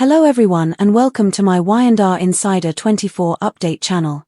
Hello everyone and welcome to my Y&R Insider 24 update channel.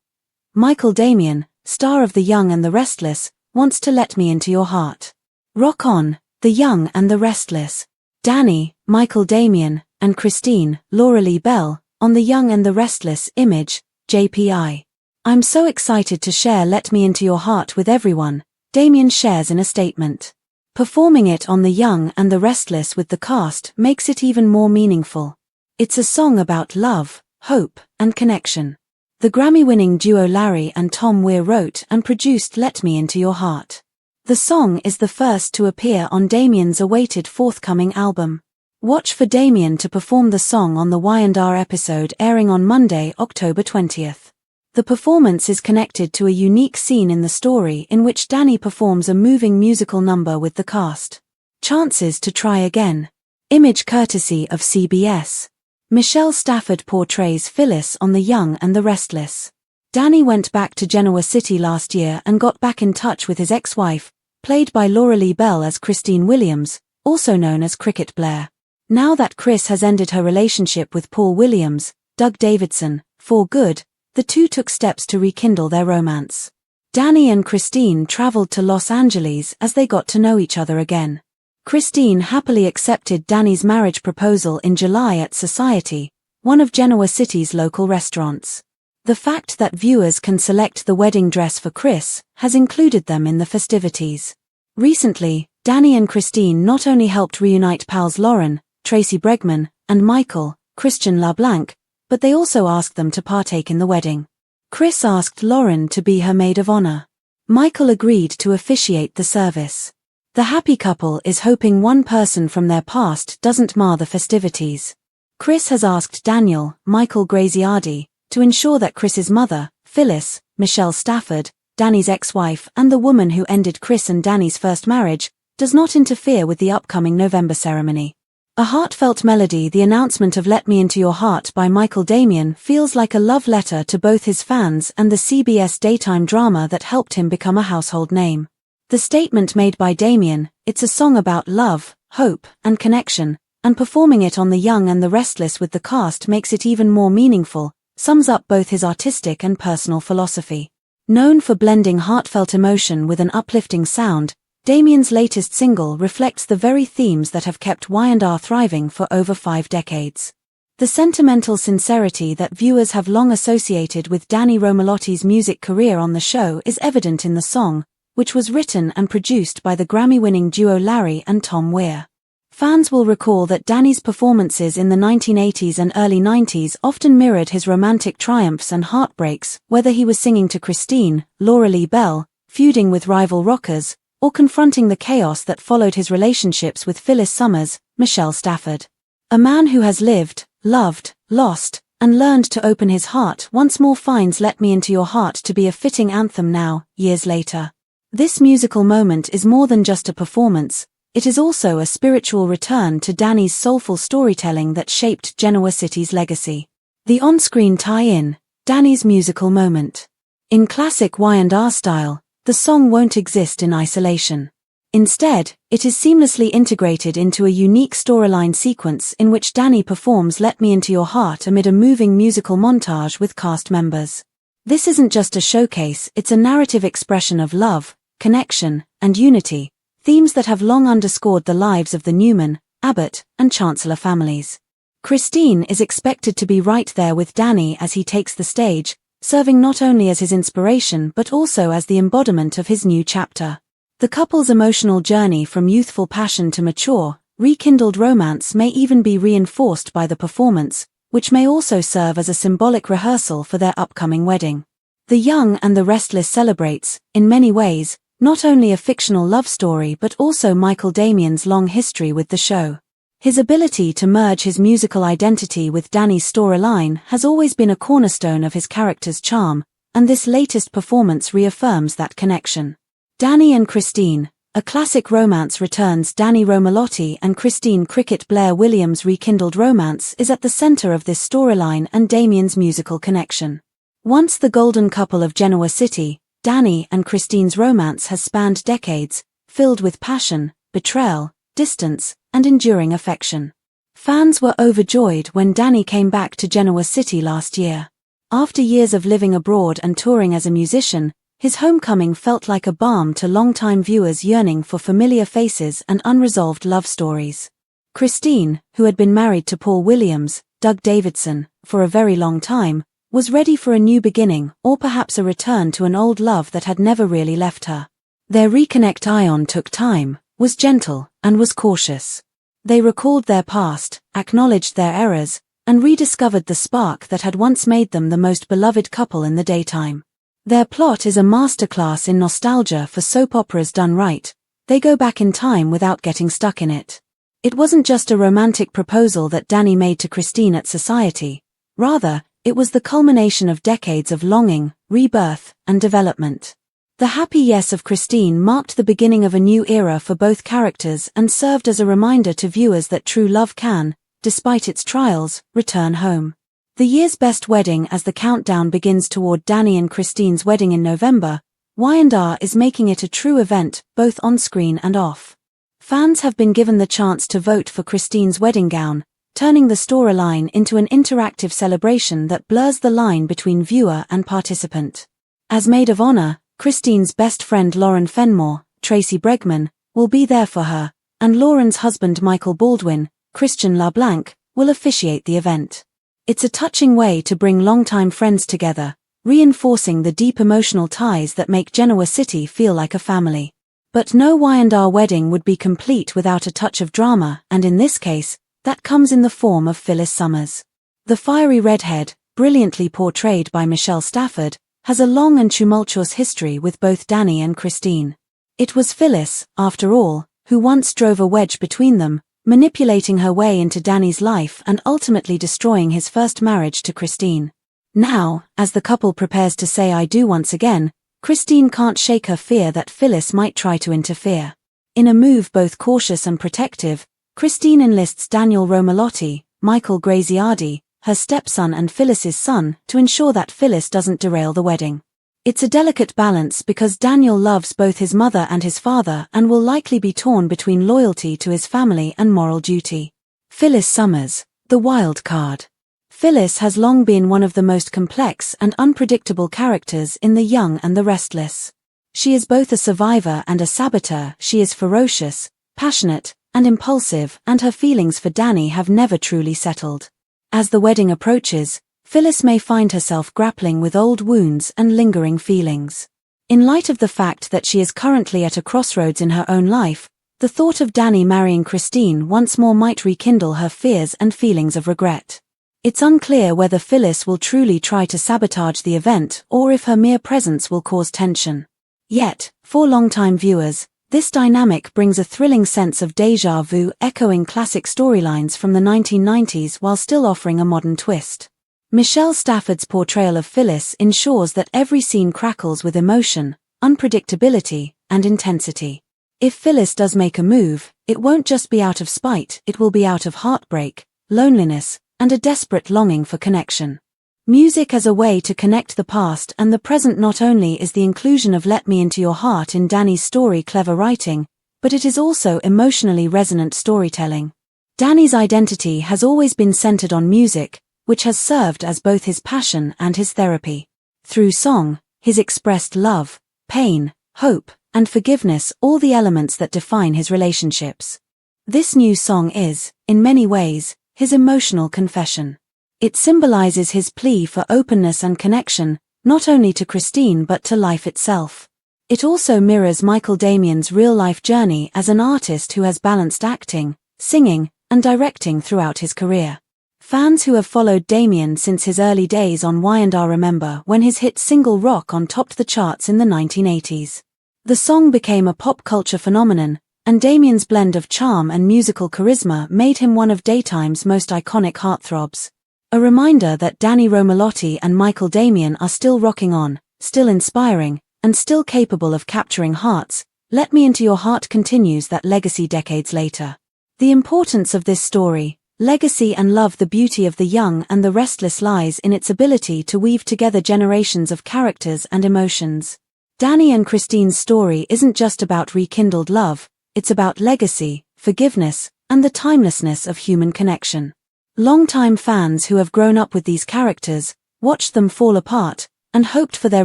Michael Damian, star of The Young and the Restless, wants to let me into your heart. Rock on, The Young and the Restless. Danny, Michael Damian, and Christine, Laura Lee Bell, on The Young and the Restless Image, JPI. I'm so excited to share Let Me Into Your Heart with everyone, Damian shares in a statement. Performing it on The Young and the Restless with the cast makes it even more meaningful. It's a song about love, hope, and connection. The Grammy-winning duo Larry and Tom Weir wrote and produced Let Me Into Your Heart. The song is the first to appear on Damian's awaited forthcoming album. Watch for Damian to perform the song on the Y&R episode airing on Monday, October 20th. The performance is connected to a unique scene in the story in which Danny performs a moving musical number with the cast. Chances to Try Again. Image courtesy of CBS. Michelle Stafford portrays Phyllis on The Young and the Restless. Danny went back to Genoa City last year and got back in touch with his ex-wife, played by Laura Lee Bell as Christine Williams, also known as Cricket Blair. Now that Chris has ended her relationship with Paul Williams, Doug Davidson, for good, the two took steps to rekindle their romance. Danny and Christine traveled to Los Angeles as they got to know each other again. Christine happily accepted Danny's marriage proposal in July at Society, one of Genoa City's local restaurants. The fact that viewers can select the wedding dress for Chris has included them in the festivities. Recently, Danny and Christine not only helped reunite pals Lauren, Tracy Bregman, and Michael, Christian LeBlanc, but they also asked them to partake in the wedding. Chris asked Lauren to be her maid of honor. Michael agreed to officiate the service. The happy couple is hoping one person from their past doesn't mar the festivities. Chris has asked Daniel, Michael Graziardi, to ensure that Chris's mother, Phyllis, Michelle Stafford, Danny's ex-wife and the woman who ended Chris and Danny's first marriage, does not interfere with the upcoming November ceremony. A heartfelt melody, the announcement of Let Me Into Your Heart by Michael Damian feels like a love letter to both his fans and the CBS daytime drama that helped him become a household name. The statement made by Damian, it's a song about love, hope, and connection, and performing it on The Young and the Restless with the cast makes it even more meaningful, sums up both his artistic and personal philosophy. Known for blending heartfelt emotion with an uplifting sound, Damian's latest single reflects the very themes that have kept Y&R thriving for over 5 decades. The sentimental sincerity that viewers have long associated with Danny Romolotti's music career on the show is evident in the song, which was written and produced by the Grammy-winning duo Larry and Tom Weir. Fans will recall that Danny's performances in the 1980s and early 90s often mirrored his romantic triumphs and heartbreaks, whether he was singing to Christine, Laura Lee Bell, feuding with rival rockers, or confronting the chaos that followed his relationships with Phyllis Summers, Michelle Stafford. A man who has lived, loved, lost, and learned to open his heart once more finds Let Me Into Your Heart to be a fitting anthem now, years later. This musical moment is more than just a performance, it is also a spiritual return to Danny's soulful storytelling that shaped Genoa City's legacy. The on-screen tie-in, Danny's musical moment. In classic Y&R style, the song won't exist in isolation. Instead, it is seamlessly integrated into a unique storyline sequence in which Danny performs Let Me Into Your Heart amid a moving musical montage with cast members. This isn't just a showcase, it's a narrative expression of love, connection, and unity, themes that have long underscored the lives of the Newman, Abbott, and Chancellor families. Christine is expected to be right there with Danny as he takes the stage, serving not only as his inspiration but also as the embodiment of his new chapter. The couple's emotional journey from youthful passion to mature, rekindled romance may even be reinforced by the performance, which may also serve as a symbolic rehearsal for their upcoming wedding. The Young and the Restless celebrates, in many ways, not only a fictional love story but also Michael Damian's long history with the show. His ability to merge his musical identity with Danny's storyline has always been a cornerstone of his character's charm, and this latest performance reaffirms that connection. Danny and Christine, a classic romance returns. Danny Romolotti and Christine Cricket Blair Williams' rekindled romance is at the center of this storyline and Damian's musical connection. Once the golden couple of Genoa City, Danny and Christine's romance has spanned decades, filled with passion, betrayal, distance, and enduring affection. Fans were overjoyed when Danny came back to Genoa City last year. After years of living abroad and touring as a musician, his homecoming felt like a balm to longtime viewers yearning for familiar faces and unresolved love stories. Christine, who had been married to Paul Williams, Doug Davidson, for a very long time, was ready for a new beginning or perhaps a return to an old love that had never really left her. Their reconnect took time, was gentle, and was cautious. They recalled their past, acknowledged their errors, and rediscovered the spark that had once made them the most beloved couple in the daytime. Their plot is a masterclass in nostalgia for soap operas done right. They go back in time without getting stuck in it. It wasn't just a romantic proposal that Danny made to Christine at Society. Rather, it was the culmination of decades of longing, rebirth, and development. The happy yes of Christine marked the beginning of a new era for both characters and served as a reminder to viewers that true love can, despite its trials, return home. The year's best wedding. As the countdown begins toward Danny and Christine's wedding in November, Y&R is making it a true event, both on-screen and off. Fans have been given the chance to vote for Christine's wedding gown, turning the storyline into an interactive celebration that blurs the line between viewer and participant. As maid of honor, Christine's best friend Lauren Fenmore, Tracy Bregman, will be there for her, and Lauren's husband Michael Baldwin, Christian LeBlanc, will officiate the event. It's a touching way to bring longtime friends together, reinforcing the deep emotional ties that make Genoa City feel like a family. But no Y&R wedding would be complete without a touch of drama, and in this case, that comes in the form of Phyllis Summers. The fiery redhead, brilliantly portrayed by Michelle Stafford, has a long and tumultuous history with both Danny and Christine. It was Phyllis, after all, who once drove a wedge between them, manipulating her way into Danny's life and ultimately destroying his first marriage to Christine. Now, as the couple prepares to say I do once again, Christine can't shake her fear that Phyllis might try to interfere. In a move both cautious and protective, Christine enlists Daniel Romalotti, Michael Graziardi, her stepson and Phyllis's son, to ensure that Phyllis doesn't derail the wedding. It's a delicate balance because Daniel loves both his mother and his father and will likely be torn between loyalty to his family and moral duty. Phyllis Summers, the wild card. Phyllis has long been one of the most complex and unpredictable characters in The Young and the Restless. She is both a survivor and a saboteur. She is ferocious, passionate, and impulsive, and her feelings for Danny have never truly settled. As the wedding approaches, Phyllis may find herself grappling with old wounds and lingering feelings. In light of the fact that she is currently at a crossroads in her own life, the thought of Danny marrying Christine once more might rekindle her fears and feelings of regret. It's unclear whether Phyllis will truly try to sabotage the event or if her mere presence will cause tension. Yet, for longtime viewers, this dynamic brings a thrilling sense of déjà vu, echoing classic storylines from the 1990s while still offering a modern twist. Michelle Stafford's portrayal of Phyllis ensures that every scene crackles with emotion, unpredictability, and intensity. If Phyllis does make a move, it won't just be out of spite, it will be out of heartbreak, loneliness, and a desperate longing for connection. Music as a way to connect the past and the present. Not only is the inclusion of Let Me Into Your Heart in Danny's story clever writing, but it is also emotionally resonant storytelling. Danny's identity has always been centered on music, which has served as both his passion and his therapy. Through song, he's expressed love, pain, hope, and forgiveness, all the elements that define his relationships. This new song is, in many ways, his emotional confession. It symbolizes his plea for openness and connection, not only to Christine but to life itself. It also mirrors Michael Damian's real-life journey as an artist who has balanced acting, singing, and directing throughout his career. Fans who have followed Damian since his early days on Y&R remember when his hit single Rock On topped the charts in the 1980s. The song became a pop culture phenomenon, and Damian's blend of charm and musical charisma made him one of daytime's most iconic heartthrobs. A reminder that Danny Romalotti and Michael Damian are still rocking on, still inspiring, and still capable of capturing hearts. Let Me Into Your Heart continues that legacy decades later. The importance of this story, legacy and love. The beauty of The Young and the Restless lies in its ability to weave together generations of characters and emotions. Danny and Christine's story isn't just about rekindled love, it's about legacy, forgiveness, and the timelessness of human connection. Longtime fans who have grown up with these characters, watched them fall apart, and hoped for their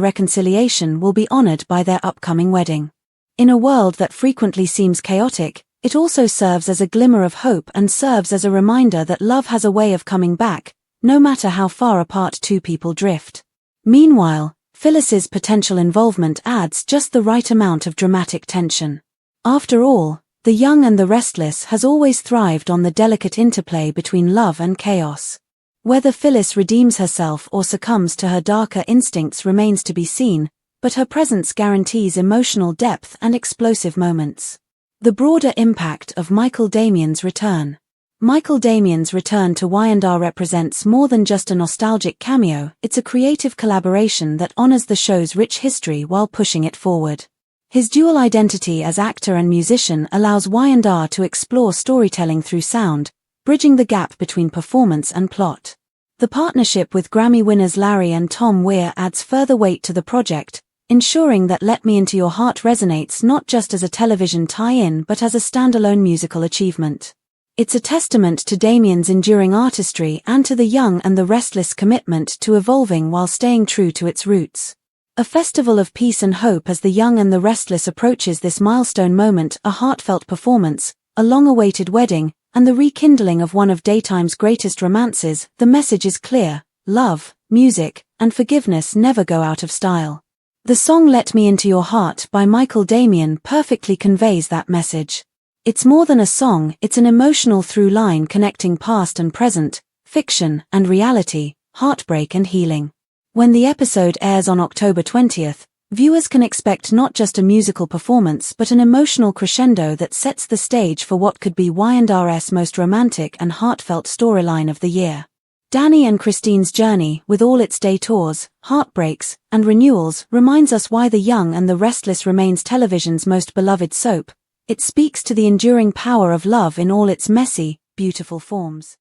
reconciliation will be honored by their upcoming wedding. In a world that frequently seems chaotic, it also serves as a glimmer of hope and serves as a reminder that love has a way of coming back, no matter how far apart two people drift. Meanwhile, Phyllis's potential involvement adds just the right amount of dramatic tension. After all, The Young and the Restless has always thrived on the delicate interplay between love and chaos. Whether Phyllis redeems herself or succumbs to her darker instincts remains to be seen, but her presence guarantees emotional depth and explosive moments. The broader impact of Michael Damian's return. Michael Damian's return to Y&R represents more than just a nostalgic cameo, it's a creative collaboration that honors the show's rich history while pushing it forward. His dual identity as actor and musician allows Y&R to explore storytelling through sound, bridging the gap between performance and plot. The partnership with Grammy winners Larry and Tom Weir adds further weight to the project, ensuring that Let Me Into Your Heart resonates not just as a television tie-in but as a standalone musical achievement. It's a testament to Damian's enduring artistry and to The Young and the Restless' commitment to evolving while staying true to its roots. A festival of peace and hope as The Young and the Restless approaches this milestone moment, a heartfelt performance, a long-awaited wedding, and the rekindling of one of daytime's greatest romances. The message is clear: love, music, and forgiveness never go out of style. The song Let Me Into Your Heart by Michael Damian perfectly conveys that message. It's more than a song, it's an emotional through line connecting past and present, fiction and reality, heartbreak and healing. When the episode airs on October 20th, viewers can expect not just a musical performance but an emotional crescendo that sets the stage for what could be Y&R's most romantic and heartfelt storyline of the year. Danny and Christine's journey, with all its detours, heartbreaks, and renewals, reminds us why The Young and the Restless remains television's most beloved soap. It speaks to the enduring power of love in all its messy, beautiful forms.